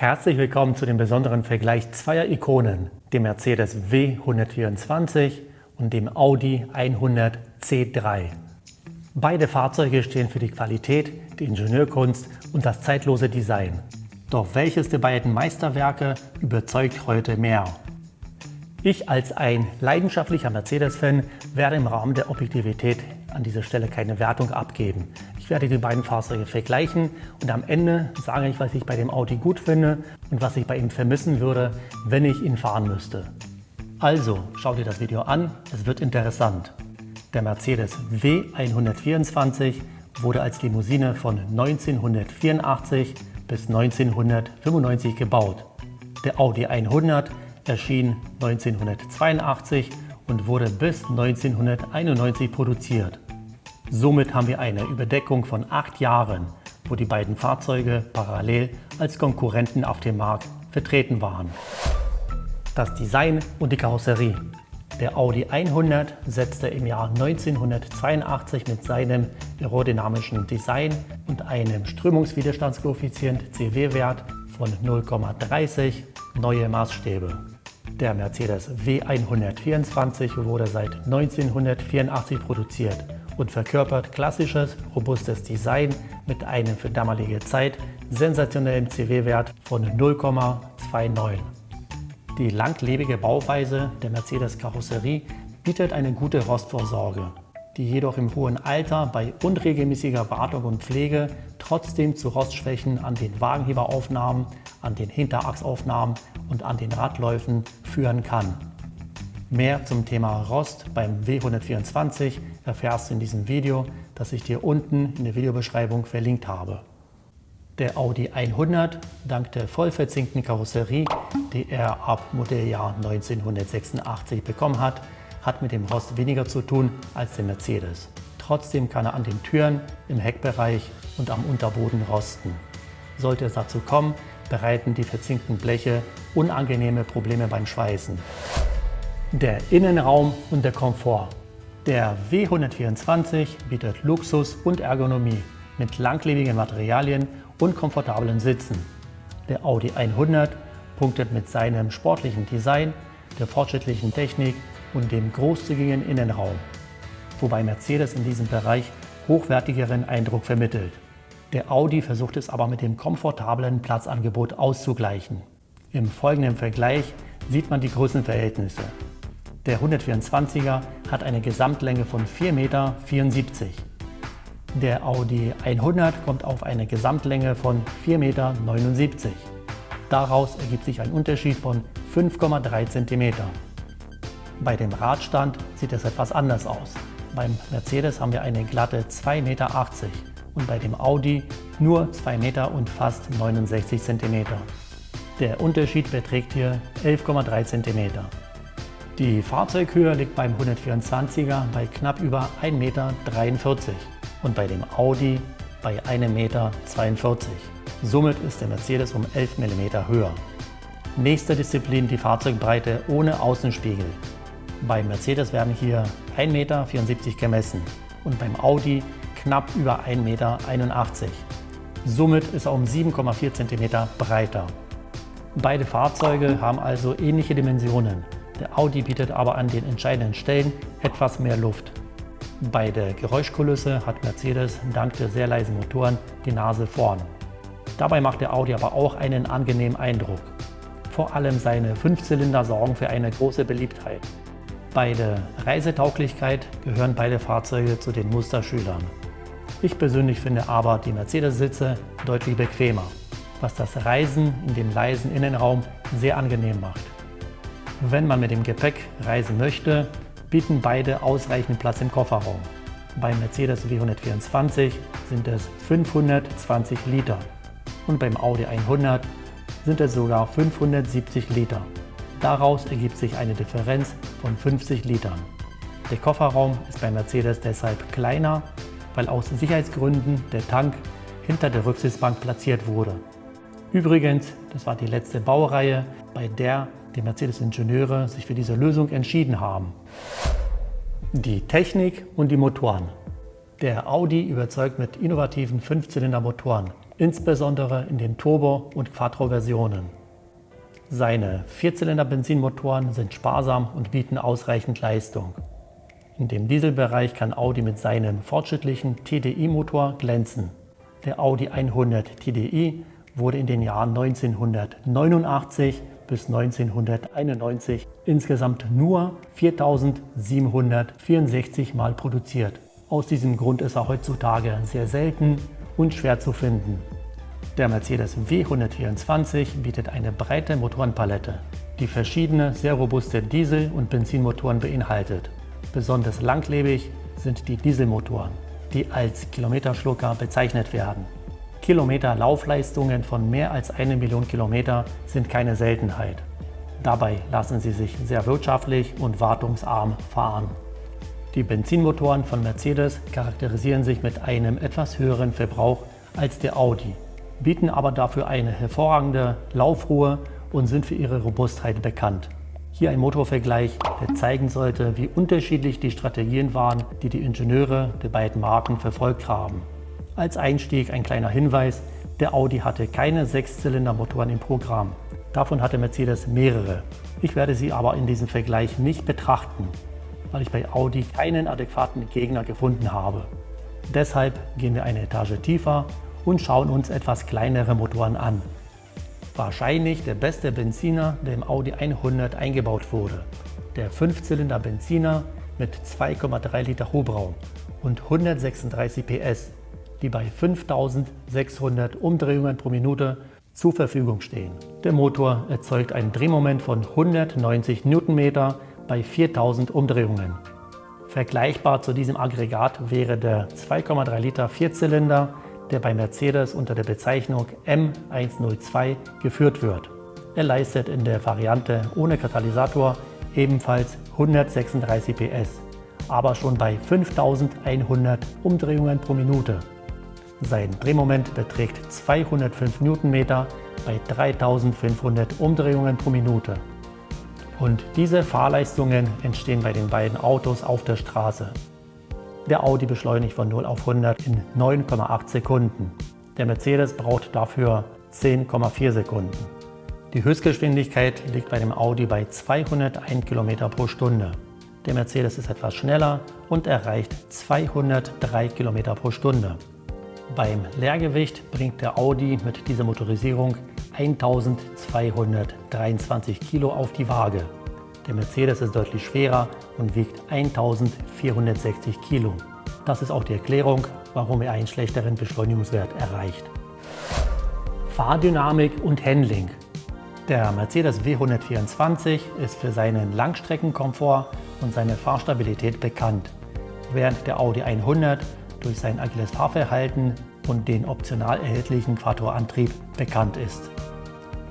Herzlich willkommen zu dem besonderen Vergleich zweier Ikonen, dem Mercedes W124 und dem Audi 100 C3. Beide Fahrzeuge stehen für die Qualität, die Ingenieurkunst und das zeitlose Design. Doch welches der beiden Meisterwerke überzeugt heute mehr? Ich als ein leidenschaftlicher Mercedes-Fan werde im Rahmen der Objektivität an dieser Stelle keine Wertung abgeben. Ich werde die beiden Fahrzeuge vergleichen und am Ende sage ich, was ich bei dem Audi gut finde und was ich bei ihm vermissen würde, wenn ich ihn fahren müsste. Also, schau dir das Video an, es wird interessant. Der Mercedes W124 wurde als Limousine von 1984 bis 1995 gebaut. Der Audi 100 erschien 1982 und wurde bis 1991 produziert. Somit haben wir eine Überdeckung von 8 Jahren, wo die beiden Fahrzeuge parallel als Konkurrenten auf dem Markt vertreten waren. Das Design und die Karosserie. Der Audi 100 setzte im Jahr 1982 mit seinem aerodynamischen Design und einem Strömungswiderstandskoeffizient CW-Wert von 0,30 neue Maßstäbe. Der Mercedes W124 wurde seit 1984 produziert und verkörpert klassisches, robustes Design mit einem für damalige Zeit sensationellen CW-Wert von 0,29. Die langlebige Bauweise der Mercedes-Karosserie bietet eine gute Rostvorsorge, die jedoch im hohen Alter bei unregelmäßiger Wartung und Pflege trotzdem zu Rostschwächen an den Wagenheberaufnahmen, an den Hinterachsaufnahmen und an den Radläufen führen kann. Mehr zum Thema Rost beim W124 erfährst du in diesem Video, das ich dir unten in der Videobeschreibung verlinkt habe. Der Audi 100, dank der voll verzinkten Karosserie, die er ab Modelljahr 1986 bekommen hat, hat mit dem Rost weniger zu tun als der Mercedes. Trotzdem kann er an den Türen, im Heckbereich und am Unterboden rosten. Sollte es dazu kommen, bereiten die verzinkten Bleche unangenehme Probleme beim Schweißen. Der Innenraum und der Komfort. Der W124 bietet Luxus und Ergonomie mit langlebigen Materialien und komfortablen Sitzen. Der Audi 100 punktet mit seinem sportlichen Design, der fortschrittlichen Technik und dem großzügigen Innenraum, wobei Mercedes in diesem Bereich hochwertigeren Eindruck vermittelt. Der Audi versucht es aber mit dem komfortablen Platzangebot auszugleichen. Im folgenden Vergleich sieht man die Größenverhältnisse. Der 124er hat eine Gesamtlänge von 4,74 Meter. Der Audi 100 kommt auf eine Gesamtlänge von 4,79 Meter. Daraus ergibt sich ein Unterschied von 5,3 cm. Bei dem Radstand sieht es etwas anders aus. Beim Mercedes haben wir eine glatte 2,80 Meter und bei dem Audi nur 2 Meter und fast 69 cm. Der Unterschied beträgt hier 11,3 cm. Die Fahrzeughöhe liegt beim 124er bei knapp über 1,43 Meter und bei dem Audi bei 1,42 Meter. Somit ist der Mercedes um 11 mm höher. Nächste Disziplin die Fahrzeugbreite ohne Außenspiegel. Beim Mercedes werden hier 1,74 Meter gemessen und beim Audi knapp über 1,81 Meter. Somit ist er um 7,4 cm breiter. Beide Fahrzeuge haben also ähnliche Dimensionen. Der Audi bietet aber an den entscheidenden Stellen etwas mehr Luft. Bei der Geräuschkulisse hat Mercedes dank der sehr leisen Motoren die Nase vorn. Dabei macht der Audi aber auch einen angenehmen Eindruck. Vor allem seine 5-Zylinder sorgen für eine große Beliebtheit. Bei der Reisetauglichkeit gehören beide Fahrzeuge zu den Musterschülern. Ich persönlich finde aber die Mercedes-Sitze deutlich bequemer, was das Reisen in dem leisen Innenraum sehr angenehm macht. Wenn man mit dem Gepäck reisen möchte, bieten beide ausreichend Platz im Kofferraum. Beim Mercedes W124 sind es 520 Liter und beim Audi 100 sind es sogar 570 Liter. Daraus ergibt sich eine Differenz von 50 Litern. Der Kofferraum ist bei Mercedes deshalb kleiner, weil aus Sicherheitsgründen der Tank hinter der Rücksitzbank platziert wurde. Übrigens, das war die letzte Baureihe, bei der die Mercedes-Ingenieure sich für diese Lösung entschieden haben. Die Technik und die Motoren. Der Audi überzeugt mit innovativen 5-Zylinder-Motoren, insbesondere in den Turbo- und Quattro-Versionen. Seine Vierzylinder-Benzinmotoren sind sparsam und bieten ausreichend Leistung. In dem Dieselbereich kann Audi mit seinem fortschrittlichen TDI-Motor glänzen. Der Audi 100 TDI wurde in den Jahren 1989 bis 1991 insgesamt nur 4.764 Mal produziert. Aus diesem Grund ist er heutzutage sehr selten und schwer zu finden. Der Mercedes W124 bietet eine breite Motorenpalette, die verschiedene sehr robuste Diesel- und Benzinmotoren beinhaltet. Besonders langlebig sind die Dieselmotoren, die als Kilometerschlucker bezeichnet werden. Kilometer-Laufleistungen von mehr als 1 Million Kilometer sind keine Seltenheit. Dabei lassen sie sich sehr wirtschaftlich und wartungsarm fahren. Die Benzinmotoren von Mercedes charakterisieren sich mit einem etwas höheren Verbrauch als der Audi, bieten aber dafür eine hervorragende Laufruhe und sind für ihre Robustheit bekannt. Hier ein Motorvergleich, der zeigen sollte, wie unterschiedlich die Strategien waren, die die Ingenieure der beiden Marken verfolgt haben. Als Einstieg ein kleiner Hinweis: Der Audi hatte keine Sechszylindermotoren im Programm. Davon hatte Mercedes mehrere. Ich werde sie aber in diesem Vergleich nicht betrachten, weil ich bei Audi keinen adäquaten Gegner gefunden habe. Deshalb gehen wir eine Etage tiefer und schauen uns etwas kleinere Motoren an. Wahrscheinlich der beste Benziner, der im Audi 100 eingebaut wurde. Der 5-Zylinder-Benziner mit 2,3 Liter Hubraum und 136 PS, die bei 5600 Umdrehungen pro Minute zur Verfügung stehen. Der Motor erzeugt ein Drehmoment von 190 Newtonmeter bei 4000 Umdrehungen. Vergleichbar zu diesem Aggregat wäre der 2,3 Liter Vierzylinder, der bei Mercedes unter der Bezeichnung M102 geführt wird. Er leistet in der Variante ohne Katalysator ebenfalls 136 PS, aber schon bei 5100 Umdrehungen pro Minute. Sein Drehmoment beträgt 205 Newtonmeter bei 3500 Umdrehungen pro Minute. Und diese Fahrleistungen entstehen bei den beiden Autos auf der Straße. Der Audi beschleunigt von 0 auf 100 in 9,8 Sekunden. Der Mercedes braucht dafür 10,4 Sekunden. Die Höchstgeschwindigkeit liegt bei dem Audi bei 201 km pro Stunde. Der Mercedes ist etwas schneller und erreicht 203 km pro Stunde. Beim Leergewicht bringt der Audi mit dieser Motorisierung 1223 Kilo auf die Waage. Der Mercedes ist deutlich schwerer und wiegt 1460 Kilo. Das ist auch die Erklärung, warum er einen schlechteren Beschleunigungswert erreicht. Fahrdynamik und Handling. Der Mercedes W124 ist für seinen Langstreckenkomfort und seine Fahrstabilität bekannt, während der Audi 100 durch sein agiles Fahrverhalten und den optional erhältlichen Quattro-Antrieb bekannt ist.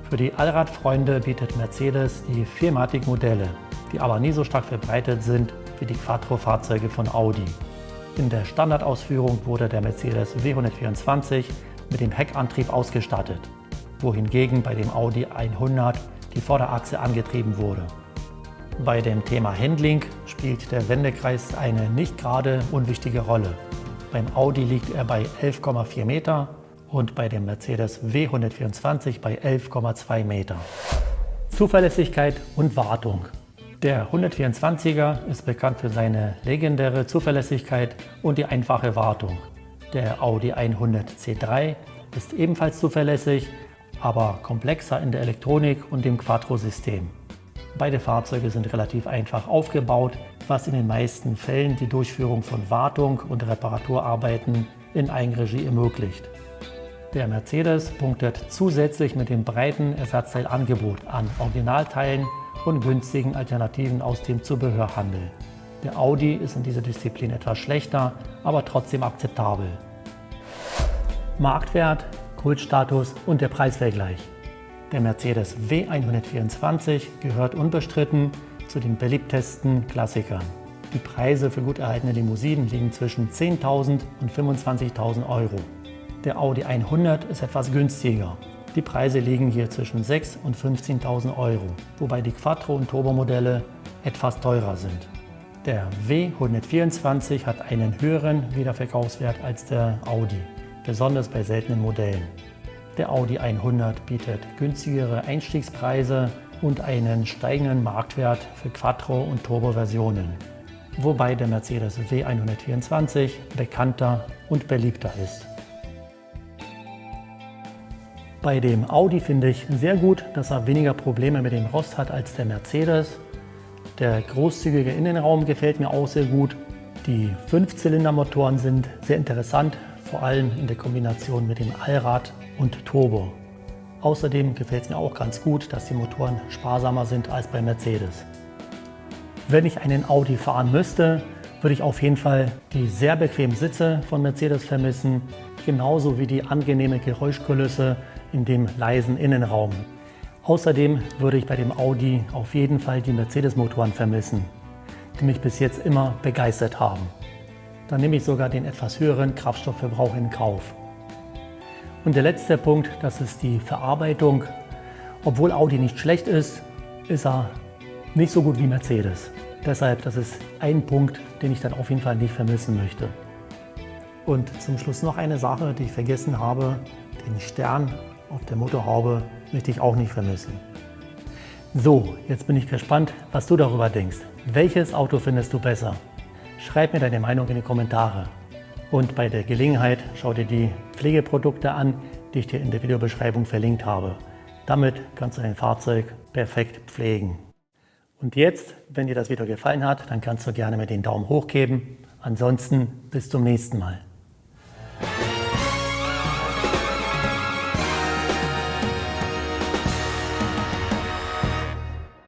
Für die Allradfreunde bietet Mercedes die 4MATIC-Modelle, die aber nie so stark verbreitet sind wie die Quattro-Fahrzeuge von Audi. In der Standardausführung wurde der Mercedes W124 mit dem Heckantrieb ausgestattet, wohingegen bei dem Audi 100 die Vorderachse angetrieben wurde. Bei dem Thema Handling spielt der Wendekreis eine nicht gerade unwichtige Rolle. Beim Audi liegt er bei 11,4 Meter und bei dem Mercedes W124 bei 11,2 Meter. Zuverlässigkeit und Wartung. Der 124er ist bekannt für seine legendäre Zuverlässigkeit und die einfache Wartung. Der Audi 100 C3 ist ebenfalls zuverlässig, aber komplexer in der Elektronik und dem Quattro-System. Beide Fahrzeuge sind relativ einfach aufgebaut, was in den meisten Fällen die Durchführung von Wartung und Reparaturarbeiten in Eigenregie ermöglicht. Der Mercedes punktet zusätzlich mit dem breiten Ersatzteilangebot an Originalteilen und günstigen Alternativen aus dem Zubehörhandel. Der Audi ist in dieser Disziplin etwas schlechter, aber trotzdem akzeptabel. Marktwert, Kultstatus und der Preisvergleich. Der Mercedes W124 gehört unbestritten zu den beliebtesten Klassikern. Die Preise für gut erhaltene Limousinen liegen zwischen 10.000 und 25.000 Euro. Der Audi 100 ist etwas günstiger. Die Preise liegen hier zwischen 6.000 und 15.000 Euro, wobei die Quattro- und Turbo-Modelle etwas teurer sind. Der W124 hat einen höheren Wiederverkaufswert als der Audi. besonders bei seltenen Modellen. Der Audi 100 bietet günstigere Einstiegspreise und einen steigenden Marktwert für Quattro- und Turbo-Versionen, wobei der Mercedes W124 bekannter und beliebter ist. Bei dem Audi finde ich sehr gut, dass er weniger Probleme mit dem Rost hat als der Mercedes. Der großzügige Innenraum gefällt mir auch sehr gut. Die 5-Zylinder-Motoren sind sehr interessant, vor allem in der Kombination mit dem Allrad und Turbo. Außerdem gefällt es mir auch ganz gut, dass die Motoren sparsamer sind als bei Mercedes. Wenn ich einen Audi fahren müsste, würde ich auf jeden Fall die sehr bequemen Sitze von Mercedes vermissen, genauso wie die angenehme Geräuschkulisse in dem leisen Innenraum. Außerdem würde ich bei dem Audi auf jeden Fall die Mercedes-Motoren vermissen, die mich bis jetzt immer begeistert haben. Dann nehme ich sogar den etwas höheren Kraftstoffverbrauch in Kauf. Und der letzte Punkt, das ist die Verarbeitung. Obwohl Audi nicht schlecht ist, ist er nicht so gut wie Mercedes. Deshalb, das ist ein Punkt, den ich dann auf jeden Fall nicht vermissen möchte. Und zum Schluss noch eine Sache, die ich vergessen habe. Den Stern auf der Motorhaube möchte ich auch nicht vermissen. So, jetzt bin ich gespannt, was du darüber denkst. Welches Auto findest du besser? Schreib mir deine Meinung in die Kommentare. Und bei der Gelegenheit schau dir die Pflegeprodukte an, die ich dir in der Videobeschreibung verlinkt habe. Damit kannst du dein Fahrzeug perfekt pflegen. Und jetzt, wenn dir das Video gefallen hat, dann kannst du gerne mir den Daumen hoch geben. Ansonsten bis zum nächsten Mal.